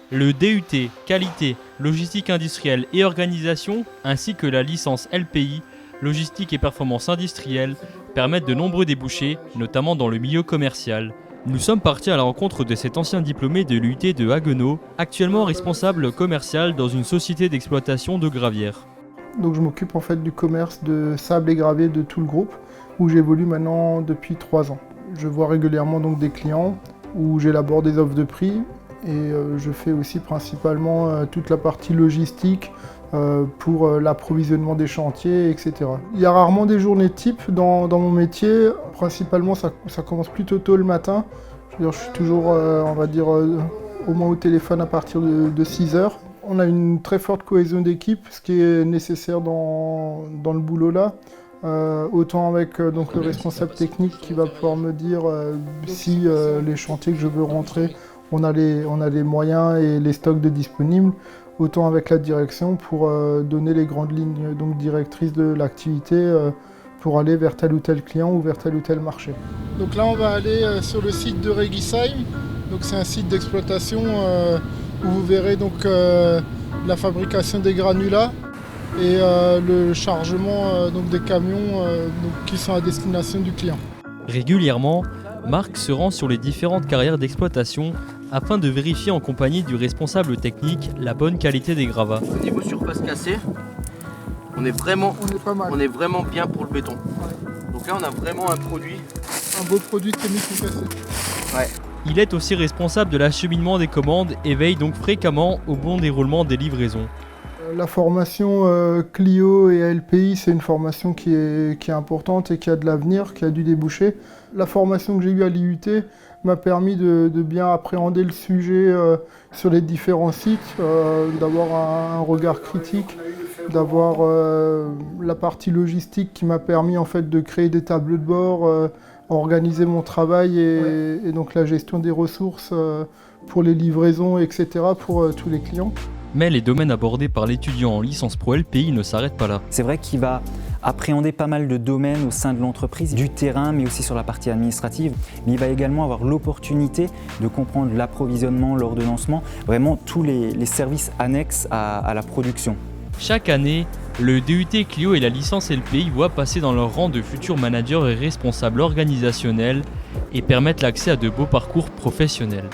Le DUT, qualité, logistique industrielle et organisation, ainsi que la licence LPI, logistique et performance industrielle, permettent de nombreux débouchés, notamment dans le milieu commercial. Nous sommes partis à la rencontre de cet ancien diplômé de l'UT de Haguenau, actuellement responsable commercial dans une société d'exploitation de gravière. Donc je m'occupe en fait du commerce de sable et gravier de tout le groupe, où j'évolue maintenant depuis 3 ans. Je vois régulièrement donc des clients, où j'élabore des offres de prix, et je fais aussi principalement toute la partie logistique pour l'approvisionnement des chantiers, etc. Il y a rarement des journées types dans mon métier. Principalement, ça commence plutôt tôt le matin. Je suis toujours, on va dire, au moins au téléphone à partir de 6 heures. On a une très forte cohésion d'équipe, ce qui est nécessaire dans le boulot là. Autant avec donc le responsable technique qui va pouvoir me dire si les chantiers que je veux rentrer, on a les moyens et les stocks de disponibles, autant avec la direction pour donner les grandes lignes donc directrices de l'activité pour aller vers tel ou tel client ou vers tel ou tel marché. Donc là on va aller sur le site de Regisheim. Donc c'est un site d'exploitation où vous verrez donc la fabrication des granulats et le chargement donc des camions qui sont à destination du client. Régulièrement, Marc se rend sur les différentes carrières d'exploitation afin de vérifier en compagnie du responsable technique la bonne qualité des gravats. Au niveau surface cassée, on est vraiment bien pour le béton. Ouais. Donc là on a vraiment un produit. Un beau produit de chimique cassé. Ouais. Il est aussi responsable de l'acheminement des commandes et veille donc fréquemment au bon déroulement des livraisons. La formation Clio et LPI, c'est une formation qui est importante et qui a de l'avenir, qui a du débouché. La formation que j'ai eue à l'IUT m'a permis de bien appréhender le sujet sur les différents sites, d'avoir un regard critique, d'avoir la partie logistique qui m'a permis en fait de créer des tableaux de bord, organiser mon travail et donc la gestion des ressources pour les livraisons, etc. pour tous les clients. Mais les domaines abordés par l'étudiant en licence pro LPI ne s'arrêtent pas là. C'est vrai qu'il va appréhender pas mal de domaines au sein de l'entreprise, du terrain, mais aussi sur la partie administrative. Mais il va également avoir l'opportunité de comprendre l'approvisionnement, l'ordonnancement, vraiment tous les services annexes à la production. Chaque année, le DUT Clio et la licence LPI voient passer dans leur rang de futurs managers et responsables organisationnels et permettent l'accès à de beaux parcours professionnels.